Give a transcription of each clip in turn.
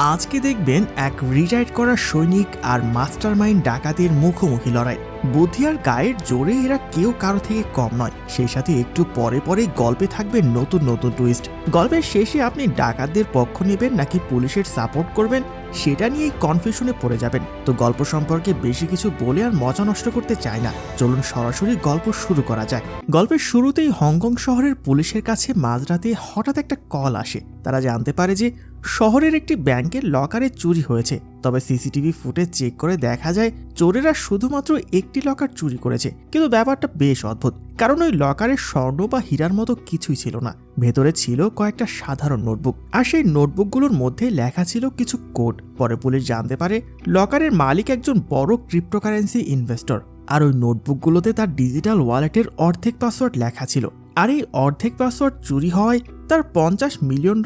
আজকে দেখবেন এক রিটায়ার্ড করা সৈনিক আর মাস্টারমাইন্ড ডাকাতের মুখোমুখি লড়াই। বুদ্ধি আর গায়ের জোরে এরা কেউ কারো থেকে কম নয়। সেই সাথে একটু পরে পরে গল্পে থাকবে নতুন নতুন টুইস্ট। গল্পের শেষে আপনি ডাকাতদের পক্ষ নেবেন নাকি পুলিশের সাপোর্ট করবেন সেটা নিয়েই কনফিউশনে পড়ে যাবেন। তো গল্প সম্পর্কে বেশি কিছু বলে আর মজা নষ্ট করতে চাই না, চলুন সরাসরি গল্প শুরু করা যাক। গল্পের শুরুতেই হংকং শহরের পুলিশের কাছে মাঝরাতে হঠাৎ একটা কল আসে। তারা জানতে পারে যে শহরের একটি ব্যাংকের লকারে চুরি হয়েছে। তবে সিসিটিভি ফুটেজ চেক করে দেখা যায় চোরেরা শুধুমাত্র একটি লকার চুরি করেছে। কিন্তু ব্যাপারটা বেশ অদ্ভুত, কারণ ওই লকারে স্বর্ণ বা হীরার মতো কিছুই ছিল না। ভেতরে ছিল কয়েকটা সাধারণ নোটবুক, আর সেই নোটবুকগুলোর মধ্যে লেখা ছিল কিছু কোড। পরে পুলিশ জানতে পারে লকারের মালিক একজন বড় ক্রিপ্টোকারেন্সি ইনভেস্টর, আর ওই নোটবুকগুলোতে তার ডিজিটাল ওয়ালেটের অর্ধেক পাসওয়ার্ড লেখা ছিল। আর এই অর্ধেক পাসওয়ার্ড চুরি হওয়ায় তার $50 মিলিয়ন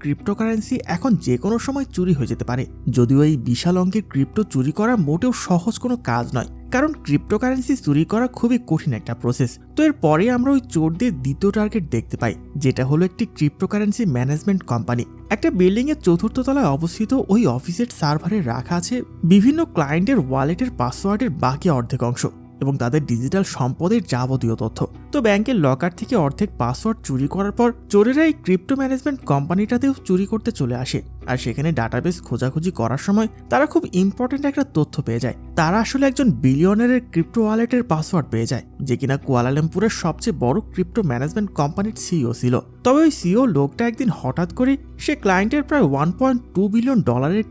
ক্রিপ্টোকারেন্সি এখন যে কোনো সময় চুরি হয়ে যেতে পারে। যদিও এই বিশাল অঙ্কের ক্রিপ্টো চুরি করা মোটেও সহজ কোনো কাজ নয়, কারণ ক্রিপ্টোকারেন্সি চুরি করা খুবই কঠিন একটা প্রসেস। তো এর পরে আমরা ওই চোরদের দ্বিতীয় টার্গেট দেখতে পাই, যেটা হলো একটি ক্রিপ্টোকারেন্সি ম্যানেজমেন্ট কোম্পানি। একটা বিল্ডিং এর চতুর্থ তলায় অবস্থিত ওই অফিসের সার্ভারে রাখা আছে বিভিন্ন ক্লায়েন্টের ওয়ালেটের পাসওয়ার্ডের বাকি অর্ধেক অংশ এবং তাদের ডিজিটাল সম্পদের যাবতীয় তথ্য। তো ব্যাংকের লকার থেকে অর্ধেক পাসওয়ার্ড চুরি করার পর চোরেরা এই ক্রিপ্টো ম্যানেজমেন্ট কোম্পানিটাতেও চুরি করতে চলে আসে। আর সেখানে ডাটাবেস খোঁজাখুঁজি করার সময় তারা খুব ইম্পর্টেন্ট একটা তথ্য পেয়ে যায়। তারা আসলে একজন বিলিয়নারের ক্রিপ্টো ওয়ালেটের পাসওয়ার্ড পেয়ে যায়, যে কিনা কুয়ালালামপুরের সবচেয়ে বড় ক্রিপ্টো ম্যানেজমেন্ট কোম্পানির সিইও ছিল। তবে ওই সিইও লোকটা একদিন হঠাৎ করে সে ক্লায়েন্টের প্রায় $1.2 বিলিয়ন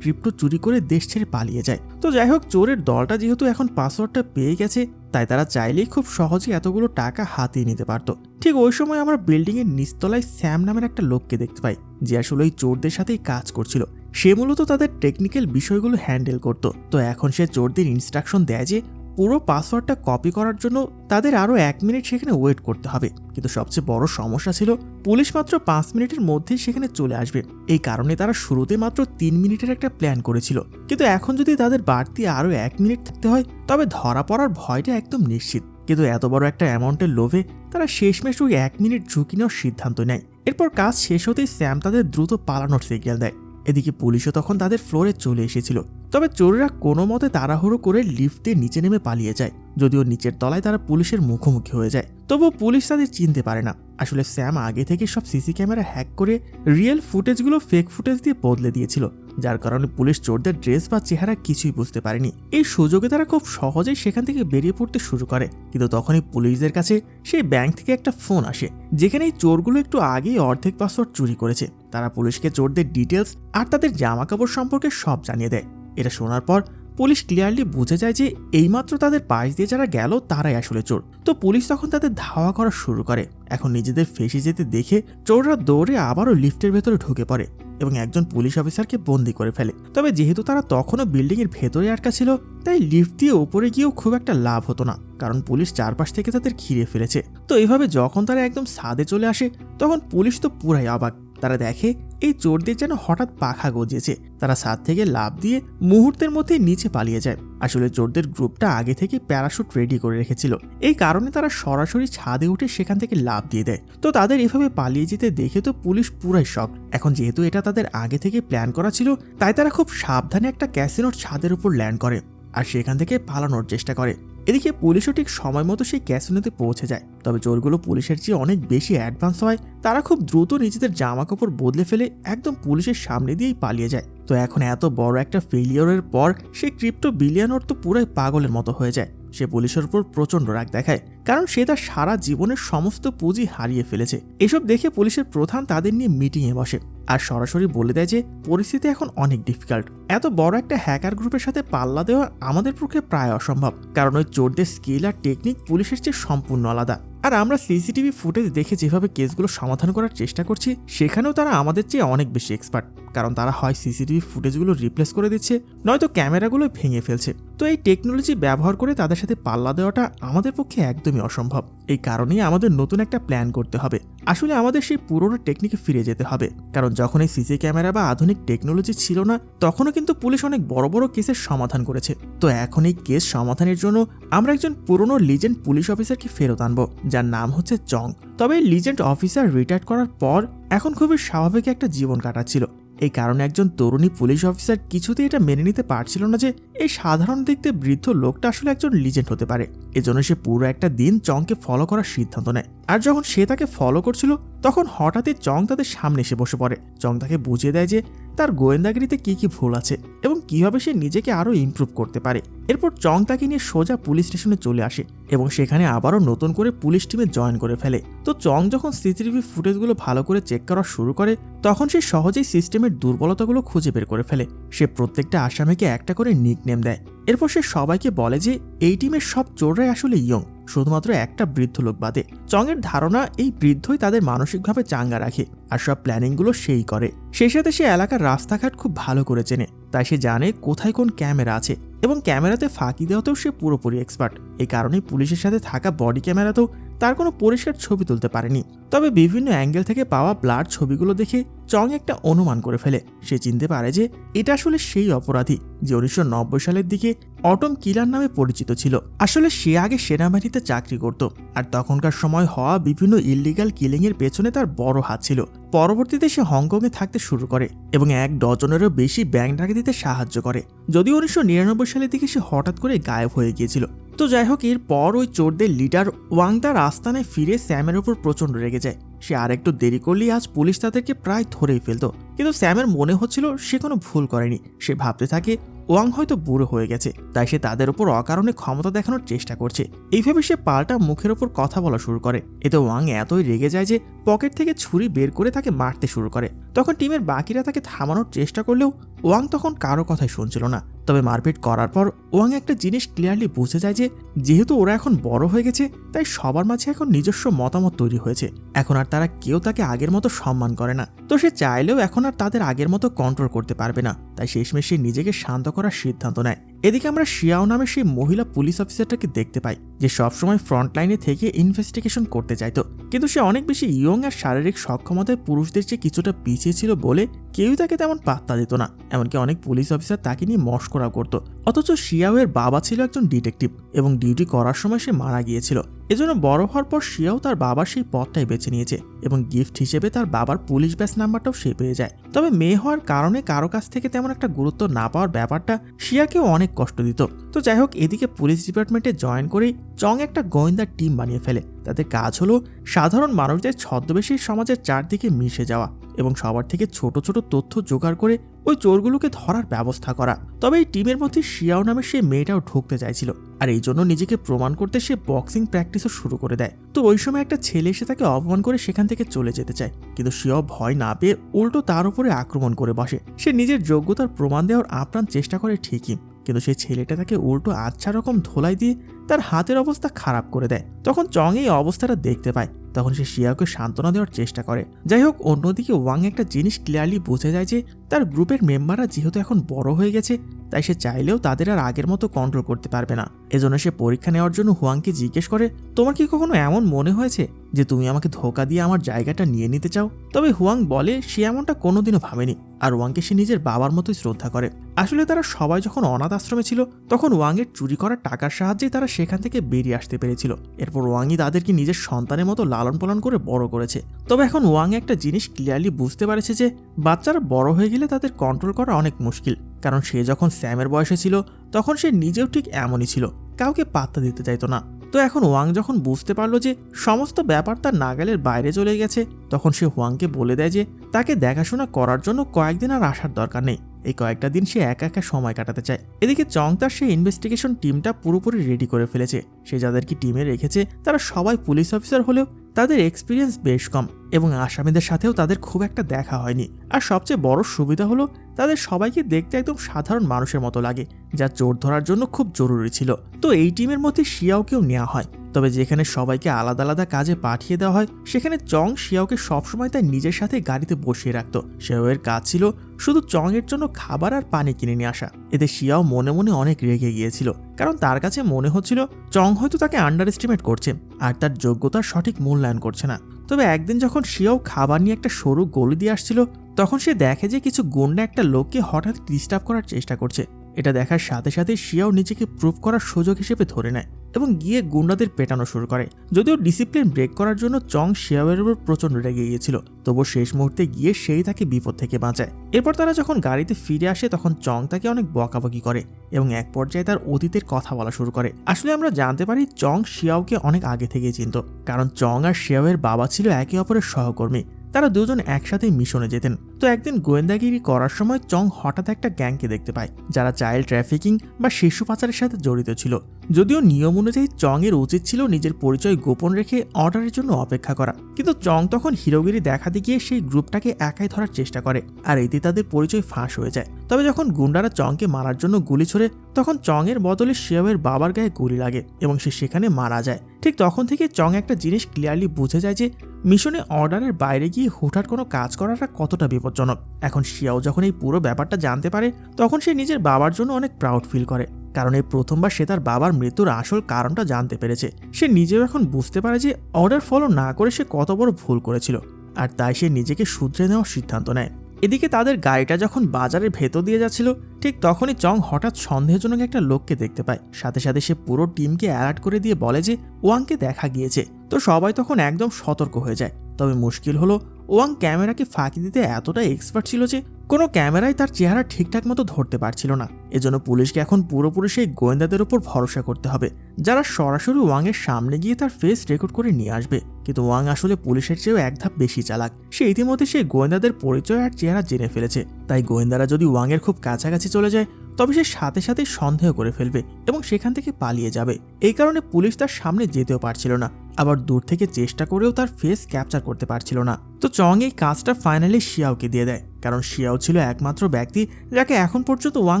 ক্রিপ্টো চুরি করে দেশ ছেড়ে পালিয়ে যায়। তো যাই হোক, চোরের দলটা যেহেতু এখন পাসওয়ার্ডটা পেয়ে গেছে, তাই তারা চাইলেই খুব সহজে এতগুলো টাকা হাতিয়ে নিতে পারত। ঠিক ওই সময় আমরা বিল্ডিং এর নিচতলায় স্যাম নামের একটা লোককে দেখতে পাই, যে আসলে ওই চোরদের সাথেই কাজ করছিল। সে মূলত তাদের টেকনিক্যাল বিষয়গুলো হ্যান্ডেল করত। তো এখন সে চোরদের ইনস্ট্রাকশন দেয় যে পুরো পাসওয়ার্ডটা কপি করার জন্য তাদের আরো 1 মিনিট সেখানে ওয়েট করতে হবে। কিন্তু সবচেয়ে বড় সমস্যা ছিল পুলিশ মাত্র 5 মিনিটের মধ্যেই সেখানে চলে আসবে। এই কারণে তারা শুরুতে মাত্র 3 মিনিটের একটা প্ল্যান করেছিল। কিন্তু এখন যদি তাদের বাড়তি আরো 1 মিনিট থাকতে হয়, তবে ধরা পড়ার ভয়টা একদম নিশ্চিত। কিন্তু এত বড় একটা অ্যামাউন্টের লোভে তারা শেষমেশ ওই 1 মিনিট ঝুঁকি নেওয়ার সিদ্ধান্ত নেয়। এরপর কাজ শেষ হতেই স্যাম তাদের দ্রুত পালানোর সিগন্যাল দেয়। এদিকে পুলিশও তখন তাদের ফ্লোরে চলে এসেছিল। তবে চোরেরা কোনো মতে তাড়াহুড়ো করে লিফট দিয়ে নিচে নেমে পালিয়ে যায়। যদিও নিচের তলায় তারা পুলিশের মুখোমুখি হয়ে যায়, তবুও পুলিশ তাদের চিনতে পারে না। আসলে স্যাম আগে থেকে সব সিসি ক্যামেরা হ্যাক করে রিয়েল ফুটেজগুলো ফেক ফুটেজ দিয়ে বদলে দিয়েছিল, যার কারণে পুলিশ চোরদের ড্রেস বা চেহারা কিছুই বুঝতে পারেনি। এই সুযোগে তারা খুব সহজেই সেখান থেকে বেরিয়ে পড়তে শুরু করে। কিন্তু তখনই পুলিশদের কাছে সেই ব্যাংক থেকে একটা ফোন আসে, যেখানে এই চোরগুলো একটু আগেই অর্ধেক পাসওয়ার্ড চুরি করেছে। তারা পুলিশকে চোরদের ডিটেলস আর তাদের জামা কাপড় সম্পর্কে সব জানিয়ে দেয়। এটা শোনার পর পুলিশ ক্লিয়ারলি বুঝে যায় যে এইমাত্র তাদের পাশ দিয়ে যারা গেল তারাই আসলে চোর। তো পুলিশ তখন তাদের ধাওয়া করা শুরু করে। এখন নিজেদের ফেঁসে যেতে দেখে চোররা দৌড়ে আবারও লিফটের ভেতরে ঢুকে পড়ে এবং একজন পুলিশ অফিসারকে বন্দি করে ফেলে। তবে যেহেতু তারা তখনও বিল্ডিং এর ভেতরে আটকা ছিল, তাই লিফট দিয়ে উপরে গিয়েও খুব একটা লাভ হতো না, কারণ পুলিশ চারপাশ থেকে তাদের ঘিরে ফেলেছে। তো এইভাবে যখন তারা একদম ছাদে চলে আসে, তখন পুলিশ তো পুরাই অবাক। তারা দেখে এই চোরদের যেন হঠাৎ পাখা গজিয়েছে। তারা ছাদ থেকে লাফ দিয়ে মুহূর্তের মধ্যে নিচে পালিয়ে যায়। আসলে চোরদের গ্রুপটা আগে থেকে প্যারাশুট রেডি করে রেখেছিল, এই কারণে তারা সরাসরি ছাদে উঠে সেখান থেকে লাফ দিয়ে দেয়। তো তাদের এভাবে পালিয়ে যেতে দেখে তো পুলিশ পুরাই শক। এখন যেহেতু এটা তাদের আগে থেকে প্ল্যান করা ছিল, তাই তারা খুব সাবধানে একটা ক্যাসিনোর ছাদের উপর ল্যান্ড করে আর সেখান থেকে পালানোর চেষ্টা করে। এদিকে পুলিশও ঠিক সময় মতো সেই ক্যাসিনোতে পৌঁছে যায়। তবে চোরগুলো পুলিশের চেয়ে অনেক বেশি অ্যাডভান্স হয়। তারা খুব দ্রুত নিজেদের জামা কাপড় বদলে ফেলে একদম পুলিশের সামনে দিয়েই পালিয়ে যায়। তো এখন এত বড় একটা ফেলিওরের পর সেই ক্রিপ্টো বিলিয়নার তো পুরাই পাগলের মতো হয়ে যায়। সে পুলিশের উপর প্রচন্ড রাগ দেখায়, কারণ সে তার সারা জীবনের সমস্ত পুঁজি হারিয়ে ফেলেছে। এসব দেখে পুলিশের প্রধান তাদের নিয়ে মিটিংয়ে বসে আর সরাসরি বলে দেয় যে পরিস্থিতি এখন অনেক ডিফিকাল্ট। এত বড় একটা হ্যাকার গ্রুপের সাথে পাল্লা দেওয়া আমাদের পক্ষে প্রায় অসম্ভব, কারণ ওই চোরদের স্কিল আর টেকনিক পুলিশের চেয়ে সম্পূর্ণ আলাদা। আর আমরা সিসিটিভি ফুটেজ দেখে যেভাবে কেসগুলো সমাধান করার চেষ্টা করছি, সেখানেও তারা আমাদের চেয়ে অনেক বেশি এক্সপার্ট, কারণ তারা হয় সিসিটিভি ফুটেজগুলো রিপ্লেস করে দিচ্ছে, নয়তো ক্যামেরাগুলো ভেঙে ফেলছে। তো এই টেকনোলজি ব্যবহার করে তাদের সাথে পাল্লা দেওয়াটা আমাদের পক্ষে একদমই অসম্ভব। এই কারণেই আমাদের নতুন একটা প্ল্যান করতে হবে। আসলে আমাদের সেই পুরোনো টেকনিকে ফিরে যেতে হবে, কারণ যখন এই সিসি ক্যামেরা বা আধুনিক টেকনোলজি ছিল না, তখনও কিন্তু পুলিশ অনেক বড় বড় কেসের সমাধান করেছে। তো এখন এই কেস সমাধানের জন্য আমরা একজন পুরনো লিজেন্ড পুলিশ অফিসারকে ফেরত আনবো, যার নাম হচ্ছে চং। তবে লিজেন্ড অফিসার রিটায়ার করার পর এখন খুবই স্বাভাবিক একটা জীবন কাটাচ্ছিল। এই কারণে একজন তরুণী পুলিশ অফিসার কিছুতেই এটা মেনে নিতে পারছিল না যে এই সাধারণ দেখতে বৃদ্ধ লোকটা আসলে একজন লিজেন্ড হতে পারে। এজন্য সে পুরো একটা দিন চংকে ফলো করার সিদ্ধান্ত নেয়। আর যখন সে তাকে ফলো করছিল তখন হঠাৎই চং তাদের সামনে এসে বসে পড়ে। চং তাকে বুঝিয়ে দেয় যে তার গোয়েন্দাগিরিতে কি কি ভুল আছে এবং কিভাবে সে নিজেকে আরো ইমপ্রুভ করতে পারে। এরপর চং তাকে নিয়ে সোজা পুলিশ স্টেশনে চলে আসে এবং সেখানে আবারও নতুন করে পুলিশ টিমে জয়েন করে ফেলে। তো চং যখন সিসিটিভি ফুটেজগুলো ভালো করে চেক করা শুরু করে তখন সে সহজেই সিস্টেমের দুর্বলতাগুলো খুঁজে বের করে ফেলে। সে প্রত্যেকটা আসামিকে একটা করে নিকনেম দেয়। এরপর সে সবাইকে বলে যে এই টিমের সব চোররাই আসলে ইয়ং, শুধুমাত্র একটা বৃদ্ধ লোক বাদে। চং এর ধারণা এই বৃদ্ধই তাদের মানসিকভাবে চাঙ্গা রাখে আর সব প্ল্যানিংগুলো সেই করে। সেই সাথে সে এলাকার রাস্তাঘাট খুব ভালো করে চেনে, তাই সে জানে কোথায় কোন ক্যামেরা আছে এবং ক্যামেরাতে ফাঁকি দেওয়াতেও সে পুরোপুরি এক্সপার্ট। এই কারণেই পুলিশের সাথে থাকা বডি ক্যামেরাতেও তার কোনো পরিষ্কার ছবি তুলতে পারেনি। তবে বিভিন্ন অ্যাঙ্গেল থেকে পাওয়া ব্লার ছবিগুলো দেখে চং একটা অনুমান করে ফেলে। সে চিনতে পারে যে এটা আসলে সেই অপরাধী যে 1990 সালের দিকে অটম কিলার নামে পরিচিত ছিল। আসলে সে আগে সেনাবাহিনীতে চাকরি করত আর তখনকার সময় হওয়া বিভিন্ন ইল্লিগাল কিলিং এর পেছনে তার বড় হাত ছিল। পরবর্তীতে সে হংকংয়ে থাকতে শুরু করে এবং 1 ডজনেরও বেশি ব্যাংক ডাকাতিতে সাহায্য করে, যদিও 1999 সালের দিকে সে হঠাৎ করে গায়েব হয়ে গিয়েছিল। তো যাই হোক, এরপর ওই চোরদের লিডার ওয়াং তার আস্তানায় ফিরে স্যামের উপর প্রচণ্ড রেগে যায়। সে আর একটু দেরি করলেই আজ পুলিশ তাদেরকে প্রায় ধরেই ফেলত, কিন্তু স্যামের মনে হচ্ছিল সে কোনো ভুল করেনি। সে ভাবতে থাকে ওয়াং হয়তো বুড়ো হয়ে গেছে, তাই সে তাদের উপর অকারণে ক্ষমতা দেখানোর চেষ্টা করছে। এইভাবে সে পাল্টা মুখের ওপর কথা বলা শুরু করে। এতে ওয়াং এতই রেগে যায় যে পকেট থেকে ছুরি বের করে তাকে মারতে শুরু করে। তখন টিমের বাকিরা তাকে থামানোর চেষ্টা করলেও ওয়াং তখন কারো কথাই শুনছিল না। তবে মারপিট করার পর ওয়াং একটা জিনিস ক্লিয়ারলি বুঝে যায় যে যেহেতু ওরা এখন বড় হয়ে গেছে তাই সবার মাঝে এখন নিজস্ব মতামত তৈরি হয়েছে। এখন আর তারা কেউ তাকে আগের মতো সম্মান করে না। তো সে চাইলেও এখন আর তাদের আগের মতো কন্ট্রোল করতে পারবে না। তাই শেষমেশ সে নিজেকে শান্ত করার সিদ্ধান্ত নেয়। এদিকে আমরা শিয়াও নামে সেই মহিলা পুলিশ অফিসারটাকে দেখতে পাই যে সবসময় ফ্রন্ট লাইনে থেকে ইনভেস্টিগেশন করতে চাইতো, কিন্তু সে অনেক বেশি ইয়ং আর শারীরিক সক্ষমতায় পুরুষদের চেয়ে কিছুটা পিছিয়ে ছিল বলে কেউই তাকে তেমন পাত্তা দিত না। এমনকি অনেক পুলিশ অফিসার তাকে নিয়ে মশকরা করত। অথচ শিয়াও এর বাবা ছিল একজন ডিটেকটিভ এবং ডিউটি করার সময় সে মারা গিয়েছিল। এজন্য বড় হওয়ার পর শিয়াও তার বাবার সেই পথটাই বেছে নিয়েছে এবং গিফট হিসেবে তার বাবার পুলিশ ব্যাচ নাম্বারটাও সে পেয়ে যায়। তবে মেয়ে হওয়ার কারণে কারো কাছ থেকে তেমন একটা গুরুত্ব না পাওয়ার ব্যাপারটা শিয়াকেও অনেক কষ্ট দিত। তো যাই হোক, এদিকে পুলিশ ডিপার্টমেন্টে জয়েন করেই চং একটা গোয়েন্দা টিম বানিয়ে ফেলে। তাদের কাজ হলো সাধারণ মানুষদের ছদ্মবেশী সমাজের চারদিকে মিশে যাওয়া এবং সবার থেকে ছোট ছোট তথ্য জোগাড় করে ওই চোরগুলোকে ধরার ব্যবস্থা করা। তবে এই টিমের মধ্যে শিয়াও নামের সেই মেয়েটাও ঢুকতে চাইছিল আর এই জন্য নিজেকে প্রমাণ করতে সে বক্সিং প্র্যাকটিসও শুরু করে দেয়। তো ওই সময় একটা ছেলে এসে তাকে অপমান করে সেখান থেকে চলে যেতে চায়, কিন্তু শিয়াও ভয় না পেয়ে উল্টো তার উপরে আক্রমণ করে বসে। সে নিজের যোগ্যতার প্রমাণ দেওয়ার আপ্রাণ চেষ্টা করে ঠিকই, কিন্তু সেই ছেলেটা তাকে উল্টো আচ্ছা রকম ধোলাই দিয়ে তার হাতের অবস্থা খারাপ করে দেয়। তখন চং এই অবস্থাটা দেখতে পায়, তখন সে শিয়াওকে সান্ত্বনা দেওয়ার চেষ্টা করে। যাই হোক, অন্যদিকে ওয়াং একটা জিনিস ক্লিয়ারলি বুঝে যায় যে তার গ্রুপের মেম্বাররা যেহেতু এখন বড় হয়ে গেছে তাই সে চাইলেও তাদের আর আগের মতো কন্ট্রোল করতে পারবে না। এজন্য সে পরীক্ষা নেওয়ার জন্য হুয়াংকে জিজ্ঞেস করে, তোমার কি কখনো এমন মনে হয়েছে যে তুমি আমাকে ধোকা দিয়ে আমার জায়গাটা নিয়ে নিতে চাও? তবে হুয়াং বলে সে এমনটা কোনোদিনও ভাবেনি আর ওয়াংকে সে নিজের বাবার মতোই শ্রদ্ধা করে। আসলে তারা সবাই যখন অনাথ আশ্রমে ছিল তখন ওয়াংয়ের চুরি করা টাকার সাহায্যে তারা সেখান থেকে বেরিয়ে আসতে পেরেছিল। এরপর ওয়াংই তাদেরকে নিজের সন্তানের মতো লালন পালন করে বড় করেছে। তবে এখন ওয়াং একটা জিনিস ক্লিয়ারলি বুঝতে পারেছে যে বাচ্চারা বড় হয়ে গেলে তাদের কন্ট্রোল করা অনেক মুশকিল, কারণ সে যখন স্যামের বয়সে ছিল তখন সে নিজেও ঠিক এমনই ছিল, কাউকে পাত্তা দিতে চাইতো না। তো এখন ওয়াং যখন বুঝতে পারলো যে সমস্ত ব্যাপার তার নাগালের বাইরে চলে গেছে তখন সে হুয়াংকে বলে দেয় যে তাকে দেখাশোনা করার জন্য কয়েকদিন আর আসার দরকার নেই, এই কয়েকটা দিন সে একা একা সময় কাটাতে চায়। এদিকে চং তার সেই ইনভেস্টিগেশন টিমটা পুরোপুরি রেডি করে ফেলেছে। সে যাদেরকে টিমে রেখেছে তারা সবাই পুলিশ অফিসার হলেও তাদের এক্সপিরিয়েন্স বেশ কম এবং আসামিদের সাথেও তাদের খুব একটা দেখা হয়নি। আর সবচেয়ে বড় সুবিধা হলো তাদের সবাইকে দেখতে একদম সাধারণ মানুষের মতো লাগে, যা চোর ধরার জন্য খুব জরুরি ছিল। তো এই টিমের মধ্যে শিয়াওকেও নেওয়া হয়, তবে যেখানে সবাইকে আলাদা আলাদা কাজে পাঠিয়ে দেওয়া হয় সেখানে চং শিয়াওকে সবসময় তার নিজের সাথে গাড়িতে বসিয়ে রাখত। শিয়াওয়ের কাজ ছিল শুধু চং এর জন্য খাবার আর পানি কিনে নিয়ে আসা। এতে শিয়াও মনে মনে অনেক রেগে গিয়েছিল, কারণ তার কাছে মনে হচ্ছিল চং হয়তো তাকে আন্ডার এস্টিমেট করছে আর তার যোগ্যতার সঠিক মূল্যায়ন করছে না। তবে একদিন যখন শিয়াও খাবার নিয়ে একটা সরু গলি দিয়ে আসছিল তখন সে দেখে যে কিছু গুন্ডা একটা লোককে হঠাৎ ডিস্টার্ব করার চেষ্টা করছে। এটা দেখার সাথে সাথে শিয়াও নিজেকে প্রুভ করার সুযোগ হিসেবে ধরে নেয়। এবং গিয়ে গুন্ডাদের পেটানো শুরু করে। যদিও ডিসিপ্লিন ব্রেক করার জন্য চং শিয়াওয়ের উপর প্রচণ্ড রেগে গিয়েছিল, তবুও শেষ মুহূর্তে গিয়ে সেই তাকে বিপদ থেকে বাঁচায়। এরপর তারা যখন গাড়িতে ফিরে আসে তখন চং তাকে অনেক বকাবকি করে এবং এক পর্যায়ে তার অতীতের কথা বলা শুরু করে। আসলে আমরা জানতে পারি চং শিয়াওকে অনেক আগে থেকেই চিনত, কারণ চং আর শিয়াওয়ের বাবা ছিল একে অপরের সহকর্মী। তারা দুজন একসাথে মিশনে যেতেন। তো একদিন গোয়েন্দাগিরি করার সময় চং হঠাৎ একটা গ্যাংকে দেখতে পায় যারা চাইল্ড ট্রাফিকিং বা শিশু পাচারের সাথে জড়িত ছিল। যদিও নিয়ম অনুযায়ী চং এর উচিত ছিল নিজের পরিচয় গোপন রেখে অর্ডারের জন্য অপেক্ষা করা, কিন্তু চং তখন হিরোগিরি দেখাতে গিয়ে সেই গ্রুপটাকে একাই ধরার চেষ্টা করে, আর এতে তাদের পরিচয় ফাঁস হয়ে যায়। তবে যখন গুন্ডারা চংকে মারার জন্য গুলি ছোড়ে তখন চং এর বদলে শিয়াওয়ের বাবার গায়ে গুলি লাগে এবং সে সেখানে মারা যায়। ঠিক তখন থেকে চং একটা জিনিস ক্লিয়ারলি বুঝে যায় যে মিশনে অর্ডারের বাইরে গিয়ে হুটহাট কোনো কাজ করাটা কতটা বিপজ্জনক। এখন শিয়াও যখন এই পুরো ব্যাপারটা জানতে পারে তখন সে নিজের বাবার জন্য অনেক প্রাউড ফিল করে, কারণ এই প্রথমবার সে তার বাবার মৃত্যুর আসল কারণটা জানতে পেরেছে। সে নিজেও এখন বুঝতে পারে যে অর্ডার ফলো না করে সে কত বড় ভুল করেছিল, আর তাই সে নিজেকে শুধরে নেওয়ার সিদ্ধান্ত নেয়। এদিকে তাদের গাড়িটা যখন বাজারের ভেতর দিয়ে যাচ্ছিল ঠিক তখনই চং হঠাৎ সন্দেহজনক একটা লোককে দেখতে পায়। সাথে সাথে সে পুরো টিমকে অ্যালার্ট করে দিয়ে বলে যে ওয়াংকে দেখা গিয়েছে। তো সবাই তখন একদম সতর্ক হয়ে যায়। তবে মুশকিল হলো ওয়াং ক্যামেরাকে ফাঁকি দিতে এতটা এক্সপার্ট ছিল যে কোনো ক্যামেরায় তার চেহারা ঠিকঠাক মতো ধরতে পারছিল না। এজন্য পুলিশকে এখন পুরোপুরি সেই গোয়েন্দাদের উপর ভরসা করতে হবে যারা সরাসরি ওয়াংয়ের সামনে গিয়ে তার ফেস রেকর্ড করে নিয়ে আসবে। কিন্তু ওয়াং আসলে পুলিশের চেয়েও এক ধাপ বেশি চালাক। সে ইতিমধ্যে সেই গোয়েন্দাদের পরিচয় আর চেহারা জেনে ফেলেছে। তাই গোয়েন্দারা যদি ওয়াংয়ের খুব কাছাকাছি চলে যায় তবে সে সাথে সাথে সন্দেহ করে ফেলবে এবং সেখান থেকে পালিয়ে যাবে। এই কারণে পুলিশ তার সামনে যেতেও পারছিল না, আবার দূর থেকে চেষ্টা করেও তার ফেস ক্যাপচার করতে পারছিল না। তো চং এই কাজটা ফাইনালি শিয়াওকে দিয়ে দেয়, কারণ শিয়াও ছিল একমাত্র ব্যক্তি যাকে এখন পর্যন্ত ওয়াং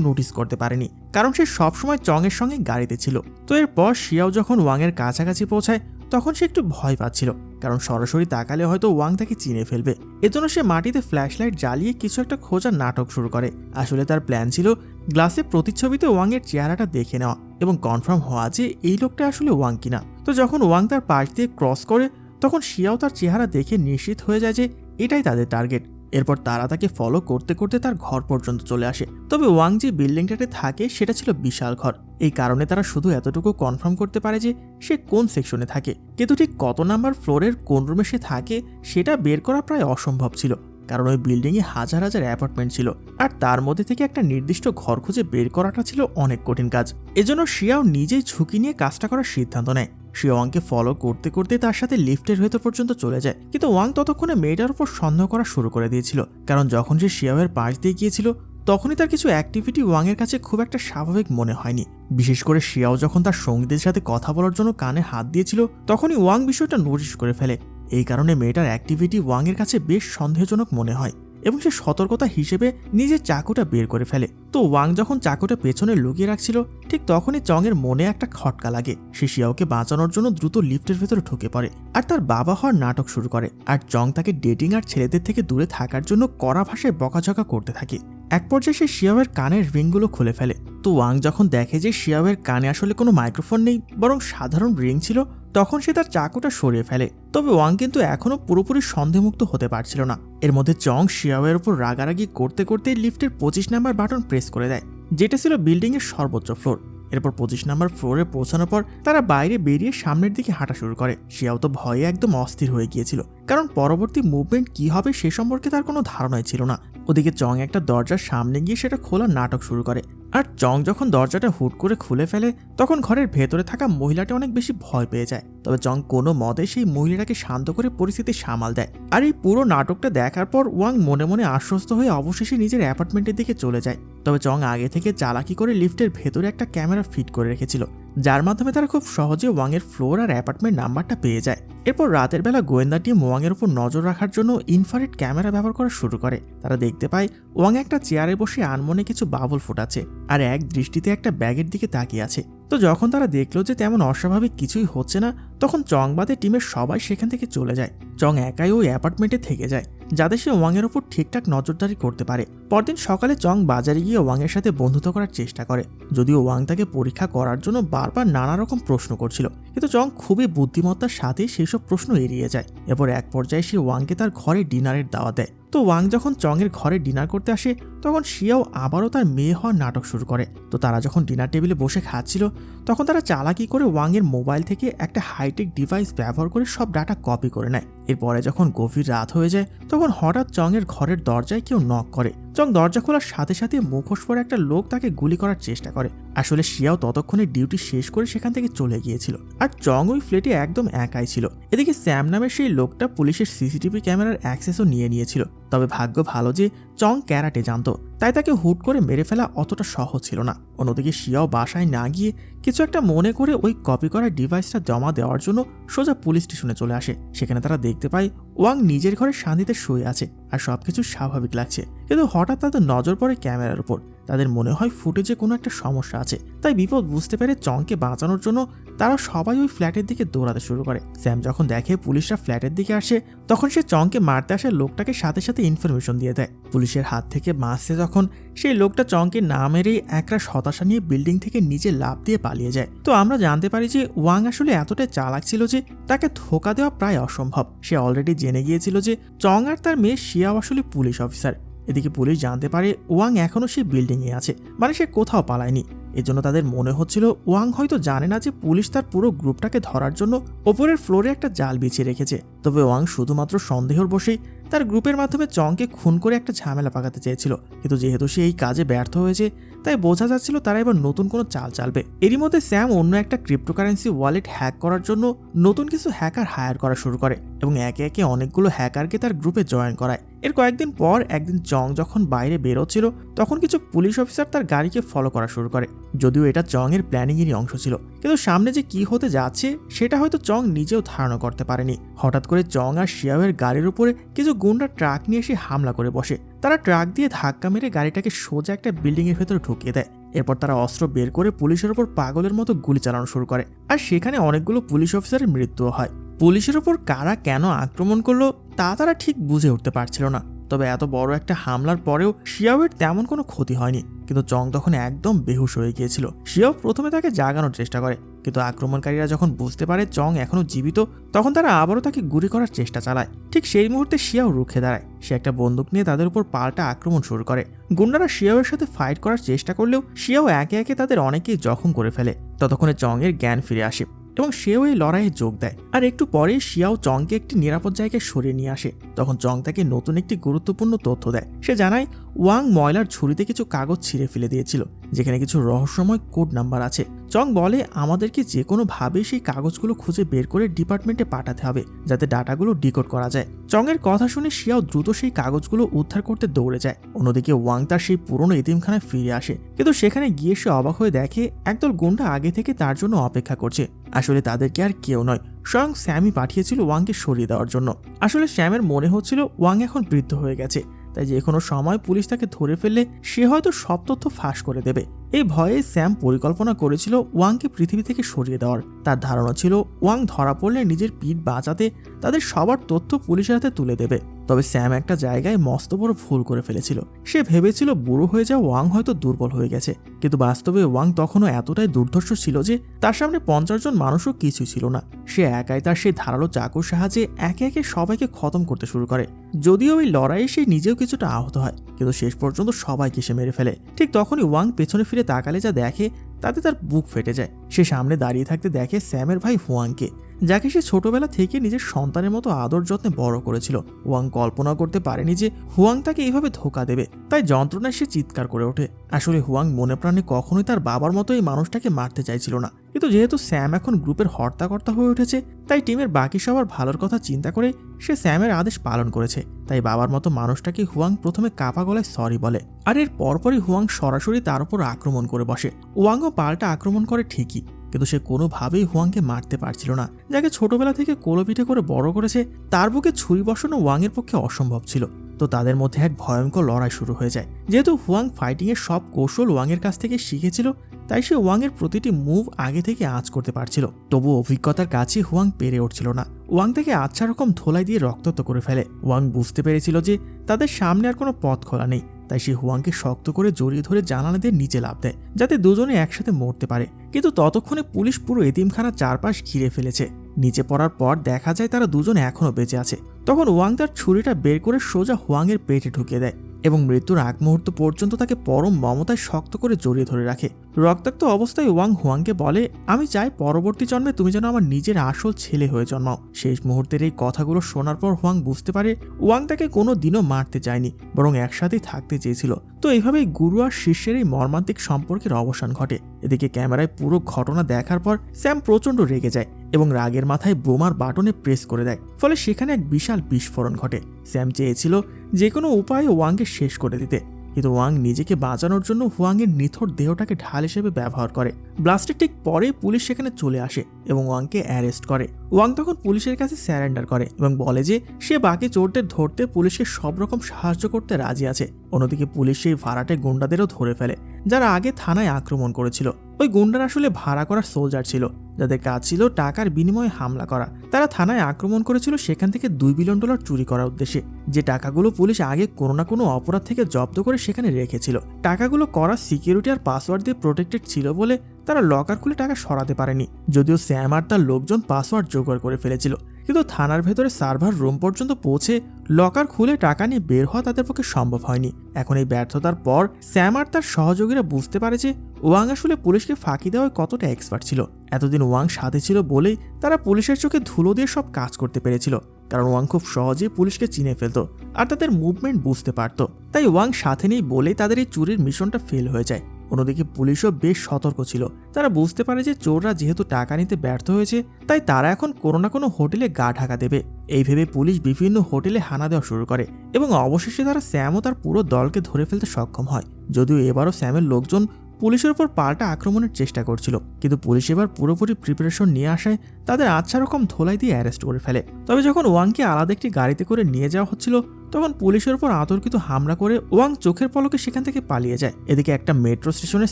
নোটিস করতে পারেনি, কারণ সে সবসময় চং এর সঙ্গে গাড়িতে ছিল। তো এরপর শিয়াও যখন ওয়াংয়ের কাছাকাছি পৌঁছায় তখন সে একটু ভয় পাচ্ছিল, কারণ সরাসরি তাকালে হয়তো ওয়াং তাকে চিনে ফেলবে। এজন্য সে মাটিতে ফ্ল্যাশলাইট জ্বালিয়ে কিছু একটা খোঁজার নাটক শুরু করে। আসলে তার প্ল্যান ছিল গ্লাসে প্রতিচ্ছবিতে ওয়াংয়ের চেহারাটা দেখে নেওয়া এবং কনফার্ম হওয়া যে এই লোকটা আসলে ওয়াং কিনা। তো যখন ওয়াং তার পাশ দিয়ে ক্রস করে তখন শিয়াও তার চেহারা দেখে নিশ্চিত হয়ে যায় যে এটাই তাদের টার্গেট। এরপর তারা তাকে ফলো করতে করতে তার ঘর পর্যন্ত চলে আসে। তবে ওয়াং যে বিল্ডিংটাতে থাকে সেটা ছিল বিশাল ঘর। এই কারণে তারা শুধু এতটুকু কনফার্ম করতে পারে যে সে কোন সেকশনে থাকে, কিন্তু ঠিক কত নাম্বার ফ্লোরের কোন রুমে সে থাকে সেটা বের করা প্রায় অসম্ভব ছিল, কারণ ওই বিল্ডিংয়ে হাজার হাজার অ্যাপার্টমেন্ট ছিল আর তার মধ্যে থেকে একটা নির্দিষ্ট ঘর খুঁজে বের করাটা ছিল অনেক কঠিন কাজ। এজন্য শিয়াও নিজেই ঝুঁকি নিয়ে কাজটা করার সিদ্ধান্ত নেয়। সে ওয়াংকে ফলো করতে করতে তার সাথে লিফটের ভেতর পর্যন্ত চলে যায়, কিন্তু ওয়াং ততক্ষণে মেয়েটার উপর সন্দেহ করা শুরু করে দিয়েছিল, কারণ যখন সে শিয়াওয়ের পাশ দিয়ে গিয়েছিল তখনই তার কিছু অ্যাক্টিভিটি ওয়াংয়ের কাছে খুব একটা স্বাভাবিক মনে হয়নি। বিশেষ করে শিয়াও যখন তার সঙ্গীদের সাথে কথা বলার জন্য কানে হাত দিয়েছিল তখনই ওয়াং বিষয়টা নোটিস করে ফেলে। এই কারণে মেয়েটার অ্যাক্টিভিটি ওয়াংয়ের কাছে বেশ সন্দেহজনক মনে হয় এবং সে সতর্কতা হিসেবে নিজের চাকুটা বের করে ফেলে। তো ওয়াং যখন চাকুটা পেছনে লুকিয়ে রাখছিল ঠিক তখনই চং এর মনে একটা খটকা লাগে। সে শিয়াওকে বাঁচানোর জন্য দ্রুত লিফটের ভেতরে ঢুকে পড়ে আর তার বাবা হওয়ার নাটক শুরু করে, আর চং তাকে ডেটিং আর ছেলেদের থেকে দূরে থাকার জন্য কড়া ভাষায় বকাঝকা করতে থাকে। এক পর্যায়ে সে শিয়াওয়ের কানের রিংগুলো খুলে ফেলে। তো ওয়াং যখন দেখে যে শিয়াওয়ের কানে আসলে কোনো মাইক্রোফোন নেই বরং সাধারণ রিং ছিল তখন সে তার চাকুটা সরিয়ে ফেলে। তবে ওয়াং কিন্তু এখনো পুরোপুরি সন্দেহমুক্ত হতে পারছিল না। এর মধ্যে চং শিয়াওয়ের উপর রাগারাগি করতে করতে লিফটের 25 নাম্বার বাটন প্রেস করে দেয়, যেটা ছিল বিল্ডিং এর সর্বোচ্চ ফ্লোর। এরপর 25 নাম্বার ফ্লোরে পৌঁছানোর পর তারা বাইরে বেরিয়ে সামনের দিকে হাঁটা শুরু করে। শিয়াও তো ভয়ে একদম অস্থির হয়ে গিয়েছিল, কারণ পরবর্তী মুভমেন্ট কি হবে সে সম্পর্কে তার কোনো ধারণাই ছিল না। ওদিকে চং একটা দরজার সামনে গিয়ে সেটা খোলার নাটক শুরু করে, আর চং যখন দরজাটা হুট করে খুলে ফেলে তখন ঘরের ভেতরে থাকা মহিলাটা অনেক বেশি ভয় পেয়ে যায়। তবে চং কোনো মতে সেই মহিলাটাকে শান্ত করে পরিস্থিতি সামাল দেয়। আর এই পুরো নাটকটা দেখার পর ওয়াং মনে মনে আশ্বস্ত হয়ে অবশেষে নিজের অ্যাপার্টমেন্টের দিকে চলে যায়। তবে চং আগে থেকে চালাকি করে লিফটের ভেতরে একটা ক্যামেরা ফিট করে রেখেছিল, যার মাধ্যমে তারা খুব সহজে ওয়াংয়ের ফ্লোর আর অ্যাপার্টমেন্ট নাম্বারটা পেয়ে যায়। এরপর রাতের বেলা গোয়েন্দা টিম ওয়াংয়ের উপর নজর রাখার জন্য ইনফ্রারেড ক্যামেরা ব্যবহার করা শুরু করে। তারা দেখতে পায় ওয়াং একটা চেয়ারে বসে আনমনে কিছু বাবুল ফোটাচ্ছে আর এক দৃষ্টিতে একটা ব্যাগের দিকে তাকিয়ে আছে। তো যখন তারা দেখলো যে তেমন অস্বাভাবিক কিছুই হচ্ছে না তখন চং বাদে টিমের সবাই সেখান থেকে চলে যায়। চং একাই ওই অ্যাপার্টমেন্টে থেকে যায়, যাতে সে ওয়াংয়ের ওপর ঠিকঠাক নজরদারি করতে পারে। পরদিন সকালে চং বাজারে গিয়ে ওয়াংয়ের সাথে বন্ধুত্ব করার চেষ্টা করে, যদিও ওয়াং তাকে পরীক্ষা করার জন্য বারবার নানা রকম প্রশ্ন করছিল, কিন্তু চং খুবই বুদ্ধিমত্তার সাথে সেসব প্রশ্ন এড়িয়ে যায়। এরপর এক পর্যায়ে সে ওয়াংকে তার ঘরে ডিনারের দাওয়াত দেয়। তো ওয়াং যখন চংয়ের ঘরে ডিনার করতে আসে, তখন শিয়াও আবারও তার মেয়ে হওয়ার নাটক শুরু করে। তো তারা যখন ডিনার টেবিলে বসে খাচ্ছিল, তখন তারা চালাকি করে ওয়াংয়ের মোবাইল থেকে একটা হাইটেক ডিভাইস ব্যবহার করে সব ডাটা কপি করে নেয়। এরপরে যখন গভীর রাত হয়ে যায়, তখন হঠাৎ চংয়ের ঘরের দরজায় কেউ নক করে। চং দরজা খোলার সাথে সাথে মুখোশ পরে একটা লোক তাকে গুলি করার চেষ্টা করে। আসলে শিয়াও ততক্ষণে ডিউটি শেষ করে সেখান থেকে চলে গিয়েছিল, আর চং ওই ফ্ল্যাটে একদম একাই ছিল। এদিকে স্যাম নামের সেই লোকটা পুলিশের সিসিটিভি ক্যামেরার অ্যাক্সেসও নিয়ে নিয়েছিল। তবে ভাগ্য ভালো যে চং ক্যারাটে জানতো, তাই তাকে হুট করে মেরে ফেলা অতটা সহজ ছিল না। অন্যদিকে শিয়াও বাসায় না গিয়ে কিছু একটা মনে করে ওই কপি করা ডিভাইসটা জমা দেওয়ার জন্য সোজা পুলিশ স্টেশনে চলে আসে। সেখানে তারা দেখতে পায় ওয়াং নিজের ঘরে শান্তিতে শুয়ে আছে আর সবকিছু স্বাভাবিক লাগছে, কিন্তু হঠাৎ তাদের নজর পড়ে ক্যামেরার উপর। তাদের মনে হয় ফুটেজে কোনো একটা সমস্যা আছে, তাই বিপদ বুঝতে পেরে চংকে বাঁচানোর জন্য তারা সবাই ওই ফ্ল্যাটের দিকে দৌড়াতে শুরু করে। স্যাম যখন দেখে পুলিশরা ফ্ল্যাটের দিকে আসে, তখন সে চংকে মারতে আসা লোকটাকে সাথে সাথে ইনফরমেশন দিয়ে দেয়। পুলিশের হাত থেকে বাঁচতে যখন সেই লোকটা চংকে না মেরেই একরাশ হতাশা নিয়ে বিল্ডিং থেকে নিচে লাফ দিয়ে পালিয়ে যায়। তো আমরা জানতে পারি যে ওয়াং আসলে এতটাই চালাক ছিল যে তাকে ধোঁকা দেওয়া প্রায় অসম্ভব। সে অলরেডি জেনে গিয়েছিল যে চং আর তার মেয়ে শিয়াও আসলে পুলিশ অফিসার। এদিকে পুলিশ জানতে পারে ওয়াং এখনও সেই বিল্ডিংয়ে আছে, মানে সে কোথাও পালায়নি। এজন্য তাদের মনে হচ্ছিল ওয়াং হয়তো জানে না যে পুলিশ তার পুরো গ্রুপটাকে ধরার জন্য ওপরের ফ্লোরে একটা জাল বিছিয়ে রেখেছে। তবে ওয়াং শুধুমাত্র সন্দেহের বসেই তার গ্রুপের মাধ্যমে চংকে খুন করে একটা ঝামেলা পাকাতে চেয়েছিল, কিন্তু যেহেতু সে এই কাজে ব্যর্থ হয়েছে, তাই বোঝা যাচ্ছিল তারা এবার নতুন কোনো চাল চালবে। এরই মধ্যে স্যাম অন্য একটা ক্রিপ্টোকারেন্সি ওয়ালেট হ্যাক করার জন্য নতুন কিছু হ্যাকার হায়ার করা শুরু করে এবং একে একে অনেকগুলো হ্যাকারকে তার গ্রুপে জয়েন করায়। এর কয়েকদিন পর একদিন চং যখন বাইরে বেরোচ্ছিল, তখন কিছু পুলিশ অফিসার তার গাড়িকে ফলো করা শুরু করে। যদিও এটা চং এর প্ল্যানিংয়েরই অংশ ছিল, কিন্তু সামনে যে কি হতে যাচ্ছে সেটা হয়তো চং নিজেও ধারণা করতে পারেনি। হঠাৎ করে চং আর শিয়াওয়ের গাড়ির উপরে কিছু গুন্ডা ট্রাক নিয়ে এসে হামলা করে বসে। তারা ট্রাক দিয়ে ধাক্কা মেরে গাড়িটাকে সোজা একটা বিল্ডিং এর ভেতরে ঢুকিয়ে দেয়। এরপর তারা অস্ত্র বের করে পুলিশের উপর পাগলের মতো গুলি চালানো শুরু করে, আর সেখানে অনেকগুলো পুলিশ অফিসারের মৃত্যুও হয়। পুলিশের উপর কারা কেন আক্রমণ করলো তা তারা ঠিক বুঝে উঠতে পারছিল না। তবে এত বড় একটা হামলার পরেও শিয়াওয়ের তেমন কোনো ক্ষতি হয়নি, কিন্তু চং তখন একদম বেহুশ হয়ে গিয়েছিল। শিয়াও প্রথমে তাকে জাগানোর চেষ্টা করে, কিন্তু আক্রমণকারীরা যখন বুঝতে পারে চং এখনো জীবিত, তখন তারা আবারও তাকে গুলি করার চেষ্টা চালায়। ঠিক সেই মুহূর্তে শিয়াও রুখে দাঁড়ায়। সে একটা বন্দুক নিয়ে তাদের উপর পাল্টা আক্রমণ শুরু করে। গুন্ডারা শিয়াওয়ের সাথে ফাইট করার চেষ্টা করলেও শিয়াও একে একে তাদের অনেকেই জখম করে ফেলে। ততক্ষণে চং এর জ্ঞান ফিরে আসে এবং সেও এই লড়াইয়ে যোগ দেয়। আর একটু পরে শিয়াও চংকে একটি নিরাপদ জায়গায় সরিয়ে নিয়ে আসে। তখন চং তাকে নতুন একটি গুরুত্বপূর্ণ তথ্য দেয়। সে জানায় ওয়াং ময়লার ঝুড়িতে কিছু কাগজ ছিঁড়ে ফেলে দিয়েছিল, যেখানে কিছু রহস্যময় কোড নাম্বার আছে। চং বলে আমাদেরকে যে কোনোভাবে সেই কাগজগুলো খুঁজে বের করে ডিপার্টমেন্টে পাঠাতে হবে, যাতে ডাটাগুলো ডিকোড করা যায়। চং এর কথা শুনে শিয়াও দ্রুত সেই কাগজগুলো উদ্ধার করতে দৌড়ে যায়। অন্যদিকে ওয়াং তার সেই পুরনো এতিমখানায় ফিরে আসে, কিন্তু সেখানে গিয়ে সে অবাক হয়ে দেখে একদল গুন্ডা আগে থেকে তার জন্য অপেক্ষা করছে। আসলে তাদেরকে আর কেউ নয়, স্বয়ং স্যামই পাঠিয়েছিল ওয়াংকে সরিয়ে দেওয়ার জন্য। আসলে স্যামের মনে হচ্ছিল ওয়াং এখন বৃদ্ধ হয়ে গেছে, তাই যে কোনো সময় পুলিশ তাকে ধরে ফেললে সে হয়তো সব তথ্য ফাঁস করে দেবে। এই ভয়ে স্যাম পরিকল্পনা করেছিল ওয়াংকে পৃথিবী থেকে সরিয়ে দেওয়ার। তার ধারণা ছিল ওয়াং ধরা পড়লে নিজের পিঠ বাঁচাতে তাদের সবার তথ্য পুলিশের হাতে তুলে দেবে। তবে স্যাম একটা জায়গায় মস্ত বড় ভুল করে ফেলেছিল। সে ভেবেছিল বুড়ো হয়ে যাওয়া ওয়াং হয়তো দুর্বল হয়ে গেছে, কিন্তু বাস্তবে ওয়াং তখনও এতটাই দুর্ধর্ষ ছিল যে তার সামনে 50 জন মানুষও কিছুই ছিল না। সে একাই তার সেই ধারালো চাকুর সাহায্যে একে একে সবাইকে খতম করতে শুরু করে। যদিও ওই লড়াইয়ে সে নিজেও কিছুটা আহত হয়, কিন্তু শেষ পর্যন্ত সবাইকে সে মেরে ফেলে। ঠিক তখনই ওয়াং পেছনে ফিরে তাকালে যা দেখে তাতে তার বুক ফেটে যায়। সে সামনে দাঁড়িয়ে থাকতে দেখে স্যামের ভাই হুয়াংকে, যাকে সে ছোটবেলা থেকে নিজের সন্তানের মতো আদর যত্নে বড় করেছিল। ওয়াং কল্পনা করতে পারেনি যে হুয়াং তাকে এইভাবে ধোঁকা দেবে, তাই যন্ত্রণায় সে চিৎকার করে ওঠে। আসলে হুয়াং মনে প্রাণে কখনোই তার বাবার মতো এই মানুষটাকে মারতে চাইছিল না, কিন্তু যেহেতু স্যাম এখন গ্রুপের হর্তাকর্তা হয়ে উঠেছে, তাই টিমের বাকি সবার ভালোর কথা চিন্তা করে সে স্যামের আদেশ পালন করেছে। তাই বাবার মতো মানুষটাকে হুয়াং প্রথমে কাপা গলায় সরি বলে, আর এর পরপরই হুয়াং সরাসরি তার উপর আক্রমণ করে বসে। ওয়াংও পাল্টা আক্রমণ করে ঠিকই, কিন্তু সে কোনোভাবেই হুয়াংকে মারতে পারছিল না। যাকে ছোটবেলা থেকে কোলোপিঠে করে বড় করেছে, তার বুকে ছুরি বসানো ওয়াংয়ের পক্ষে অসম্ভব ছিল। তো তাদের মধ্যে এক ভয়ঙ্কর লড়াই শুরু হয়ে যায়। যেহেতু হুয়াং ফাইটিংয়ের সব কৌশল ওয়াংয়ের কাছ থেকে শিখেছিল, তাই সে ওয়াংয়ের প্রতিটি মুভ আগে থেকে আঁচ করতে পারছিল। তবু অভিজ্ঞতার কাছে ওয়াং পেরে উঠছিল না। ওয়াং থেকে আচ্ছা রকম ধোলাই দিয়ে রক্তাক্ত করে ফেলে। ওয়াং বুঝতে পেরেছিল যে তাদের সামনে আর কোনো পথ খোলা নেই, তাই সে হুয়াংকে শক্ত করে জড়িয়ে ধরে জানালা দিয়ে নিচে লাফ দেয়, যাতে দুজনে একসাথে মরতে পারে। কিন্তু ততক্ষণে পুলিশ পুরো এতিমখানার চারপাশ ঘিরে ফেলেছে। নিচে পড়ার পর দেখা যায় তারা দুজন এখনো বেঁচে আছে। তখন ওয়াং তার ছুরিটা বের করে সোজা হুয়াংয়ের পেটে ঢুকিয়ে দেয় এবং মৃত্যুর আগ মুহূর্ত পর্যন্ত তাকে পরম মমতায় শক্ত করে জড়িয়ে ধরে রাখে। রক্তাক্ত অবস্থায় ওয়াং হুয়াংকে বলে, আমি চাই পরবর্তী জন্মে তুমি যেন আমার নিজের আসল ছেলে হয়ে জন্মাও। শেষ মুহূর্তের এই কথাগুলো শোনার পর হুয়াং বুঝতে পারে ওয়াং তাকে কোনো দিনও মারতে চায়নি, বরং একসাথেই থাকতে চেয়েছিল। তো এইভাবেই গুরু আর শিষ্যের এই মর্মান্তিক সম্পর্কের অবসান ঘটে। এদিকে ক্যামেরায় পুরো ঘটনা দেখার পর স্যাম প্রচণ্ড রেগে যায় এবং রাগের মাথায় বোমার বাটনে প্রেস করে দেয়। ফলে সেখানে এক বিশাল বিস্ফোরণ ঘটে। স্যাম চেয়েছিল যে কোনো উপায়ে ওয়াংকে শেষ করে দিতে, কিন্তু ওয়াং নিজেকে বাঁচানোর জন্য হুয়াংয়ের নিথর দেহটাকে ঢাল হিসেবে ব্যবহার করে। ব্লাস্টের ঠিক পরে পুলিশ সেখানে চলে আসে এবং ওয়াংকে অ্যারেস্ট করে। ওয়াং তখন পুলিশের কাছে স্যারেন্ডার করে এবং বলে যে সে বাকি চোরদের ধরতে পুলিশকে সব রকম সাহায্য করতে রাজি আছে। অন্যদিকে পুলিশ সেই ভাড়াটে গুন্ডাদেরও ধরে ফেলে, যারা আগে থানায় আক্রমণ করেছিল। ওই গুন্ডারা আসলে ভাড়া করা সোলজার ছিল, যাদের কাজ ছিল টাকার বিনিময়ে হামলা করা। তারা থানায় আক্রমণ করেছিল সেখান থেকে $2 বিলিয়ন চুরি করার উদ্দেশ্যে, যে টাকাগুলো পুলিশ আগে কোনো না কোনো অপরাধ থেকে জব্দ করে সেখানে রেখেছিল। টাকাগুলো করা সিকিউরিটি আর পাসওয়ার্ড দিয়ে প্রোটেক্টেড ছিল বলে তারা লকার খুলে টাকা সরাতে পারেনি, যদিও স্যাম আর তার লোকজন পাসওয়ার্ড জোগাড় করে ফেলেছিল। কিন্তু থানার ভেতরে সার্ভার রুম পর্যন্ত পৌঁছে লকার খুলে টাকা নিয়ে বের হওয়া তাদের পক্ষে সম্ভব হয়নি। এখন এই ব্যর্থতার পর স্যাম আর তার সহযোগীরা বুঝতে পারে যে ওয়াং আসলে পুলিশকে ফাঁকি দেওয়ায় কতটা এক্সপার্ট ছিল। এতদিন ওয়াং সাথে ছিল বলেই তারা পুলিশের চোখে ধুলো দিয়ে সব কাজ করতে পেরেছিল, কারণ ওয়াং খুব সহজেই পুলিশকে চিনে ফেলত আর তাদের মুভমেন্ট বুঝতে পারত। তাই ওয়াং সাথে নেই বলেই তাদের এই চুরির মিশনটা ফেল হয়ে যায়। অন্যদিকে পুলিশও বেশ সতর্ক ছিল। তারা বুঝতে পারে যে চোররা যেহেতু টাকা নিতে ব্যর্থ হয়েছে, তাই তারা এখন কোনো না কোনো হোটেলে গা ঢাকা দেবে। এই ভেবে পুলিশ বিভিন্ন হোটেলে হানা দেওয়া শুরু করে এবং অবশেষে তারা স্যাম ও তার পুরো দলকে ধরে ফেলতে সক্ষম হয়। যদিও এবারও স্যামের লোকজন পুলিশের উপর পাল্টা আক্রমণের চেষ্টা করছিল, কিন্তু পুলিশ এবার পুরোপুরি প্রিপারেশন নিয়ে আসায় তাদের আচ্ছা রকম ধোলাই দিয়ে অ্যারেস্ট করে ফেলে। তবে যখন ওয়াংকে আলাদা একটি গাড়িতে করে নিয়ে যাওয়া হচ্ছিল, তখন পুলিশের উপর আতর্কিত হামলা করে ওয়াং চোখের পলকে সেখান থেকে পালিয়ে যায়। এদিকে একটা মেট্রো স্টেশনে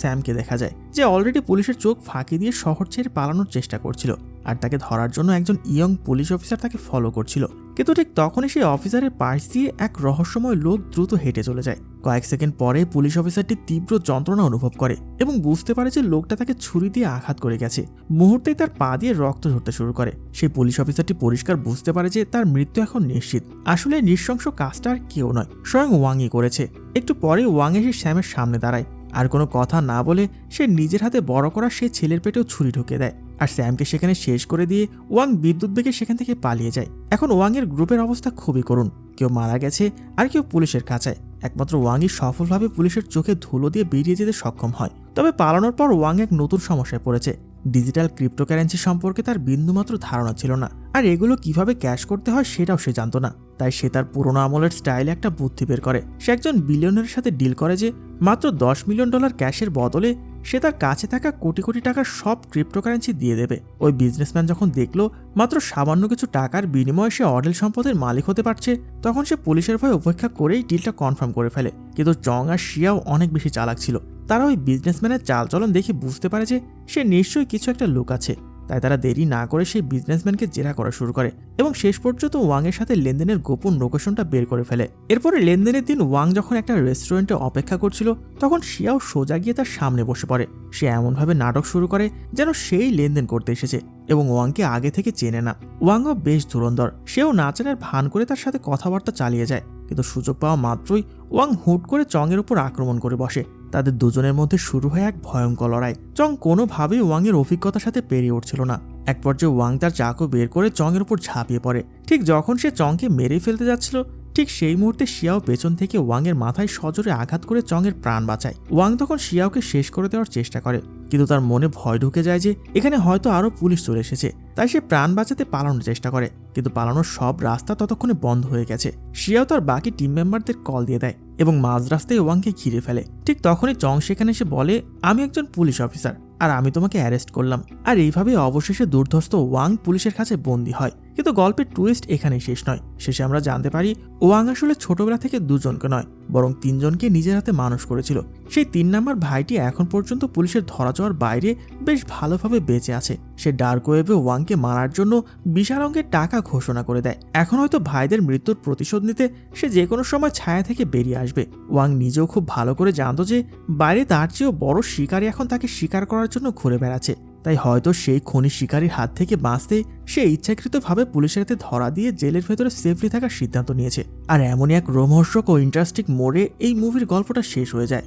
স্যামকে দেখা যায়, যে অলরেডি পুলিশের চোখ ফাঁকি দিয়ে শহর ছেড়ে পালানোর চেষ্টা করছিল, আর তাকে ধরার জন্য একজন ইয়ং পুলিশ অফিসার তাকে ফলো করছিল। কিন্তু ঠিক তখনই সেই অফিসারের পাশ দিয়ে এক রহস্যময় লোক দ্রুত হেঁটে চলে যায়। কয়েক সেকেন্ড পরে পুলিশ অফিসারটি তীব্র যন্ত্রণা অনুভব করে এবং বুঝতে পারে যে লোকটা তাকে ছুরি দিয়ে আঘাত করে গেছে। মুহূর্তেই তার পা দিয়ে রক্ত ঝরতে শুরু করে। সেই পুলিশ অফিসারটি পরিষ্কার বুঝতে পারে যে তার মৃত্যু এখন নিশ্চিত। আসলে নৃশংস কাজটা আর কেউ নয়, স্বয়ং ওয়াংই করেছে। একটু পরে ওয়াং এসে স্যামের সামনে দাঁড়ায়, আর কোনো কথা না বলে সে নিজের হাতে বড় করা সে ছেলের পেটেও ছুরি ঢুকে দেয়, আর স্যামকে সেখানে শেষ করে দিয়ে ওয়াং বিদ্যুৎ বেগে সেখান থেকে পালিয়ে যায়। এখন ওয়াংয়ের গ্রুপের অবস্থা খুবই করুণ, কেউ মারা গেছে আর কেউ পুলিশের কাছে। একমাত্র ওয়াংই সফলভাবে পুলিশের চোখে ধুলো দিয়ে বেরিয়ে যেতে সক্ষম হয়। তবে পালানোর পর ওয়াং এক নতুন সমস্যায় পড়েছে। ডিজিটাল ক্রিপ্টোকারেন্সি সম্পর্কে তার বিন্দুমাত্র ধারণা ছিল না, আর এগুলো কিভাবে ক্যাশ করতে হয় সেটাও সে জানতো না। তাই সে তার পুরোনো আমলের স্টাইলে একটা বুদ্ধি বের করে। সে একজন বিলিয়নারের সাথে ডিল করে যে মাত্র $10 মিলিয়ন ক্যাশের বদলে সে তার কাছে থাকা কোটি কোটি টাকার সব ক্রিপ্টোকারেন্সি দিয়ে দেবে। ওই বিজনেসম্যান যখন দেখলো মাত্র সামান্য কিছু টাকার বিনিময়ে সে অঢেল সম্পদের মালিক হতে পারছে, তখন সে পুলিশের ভয়ে উপেক্ষা করেই ডিলটা কনফার্ম করে ফেলে। কিন্তু চং আর শিয়াও অনেক বেশি চালাক ছিল। তারা ওই বিজনেসম্যানের চালচলন দেখে বুঝতে পারে যে সে নিশ্চয়ই কিছু একটা লুকাচ্ছে। তাই তারা দেরি না করে সেই বিজনেসম্যানকে জেরা করা শুরু করে এবং শেষ পর্যন্ত ওয়াংয়ের সাথে লেনদেনের গোপন লোকেশনটা বের করে ফেলে। এরপরে লেনদেনের দিন ওয়াং যখন একটা রেস্টুরেন্টে অপেক্ষা করছিল, তখন শিয়াও সোজা গিয়ে তার সামনে বসে পড়ে। সে এমনভাবে নাটক শুরু করে যেন সেই লেনদেন করতে এসেছে এবং ওয়াংকে আগে থেকে চেনে না। ওয়াংও বেশ ধুরন্ধর, সেও না চেনার ভান করে তার সাথে কথাবার্তা চালিয়ে যায়। কিন্তু সুযোগ পাওয়া মাত্রই ওয়াং হুট করে চংয়ের উপর আক্রমণ করে বসে। তাদের দুজনের মধ্যে শুরু হয় এক ভয়ঙ্কর লড়াই। চং কোনোভাবেই ওয়াংয়ের অভিজ্ঞতার সাথে পেরিয়ে উঠছিল না। এক পর্যায়ে ওয়াং তার চাকু বের করে চংয়ের উপর ঝাঁপিয়ে পড়ে। ঠিক যখন সে চংকে মেরে ফেলতে যাচ্ছিল, ঠিক সেই মুহূর্তে শিয়াও পেছন থেকে ওয়াংয়ের মাথায় সজোরে আঘাত করে চংয়ের প্রাণ বাঁচায়। ওয়াং তখন শিয়াওকে শেষ করে দেওয়ার চেষ্টা করে, কিন্তু তার মনে ভয় ঢুকে যায় যে এখানে হয়তো আরও পুলিশ চলে এসেছে। তাই সে প্রাণ বাঁচাতে পালানোর চেষ্টা করে, কিন্তু পালানোর সব রাস্তা ততক্ষণে বন্ধ হয়ে গেছে। শিয়াও তার বাকি টিম মেম্বারদের কল দিয়ে দেয় এবং মাঝ রাস্তায় ওয়াংকে ঘিরে ফেলে। ঠিক তখনই চং সেখানে এসে বলে, আমি একজন পুলিশ অফিসার আর আমি তোমাকে অ্যারেস্ট করলাম। আর এইভাবে অবশেষে দুর্ধর্ষ ওয়াং পুলিশের কাছে বন্দী হয়। কিন্তু গল্পের টুইস্ট এখানেই শেষ নয়। শেষে আমরা জানতে পারি ওয়াং আসলে ছোটবেলা থেকে দুজনকে নয়, বরং 3 জনকে নিজের হাতে মানুষ করেছিল। সেই 3 নাম্বার ভাইটি এখন পর্যন্ত পুলিশের ধরা ছোঁয়ার বাইরে বেশ ভালোভাবে বেঁচে আছে। সে ডার্ক ওয়েবে ওয়াংকে মারার জন্য বিশাল অঙ্কের টাকা ঘোষণা করে দেয়। এখন হয়তো ভাইদের মৃত্যুর প্রতিশোধ নিতে সে যে কোনো সময় ছায়া থেকে বেরিয়ে আসবে। ওয়াং নিজেও খুব ভালো করে জানতো যে বাইরে তার চেয়েও বড় শিকারী এখন তাকে শিকার করার জন্য ঘুরে বেড়াচ্ছে। তাই হয়তো সেই খনি শিকারীর হাত থেকে বাঁচতে সে ইচ্ছাকৃতভাবে পুলিশের হাতে ধরা দিয়ে জেলের ভেতরে সেফলি থাকার সিদ্ধান্ত নিয়েছে। আর এমনই এক রোমহর্ষক ও ইন্টারেস্টিং মোড়ে এই মুভির গল্পটা শেষ হয়ে যায়।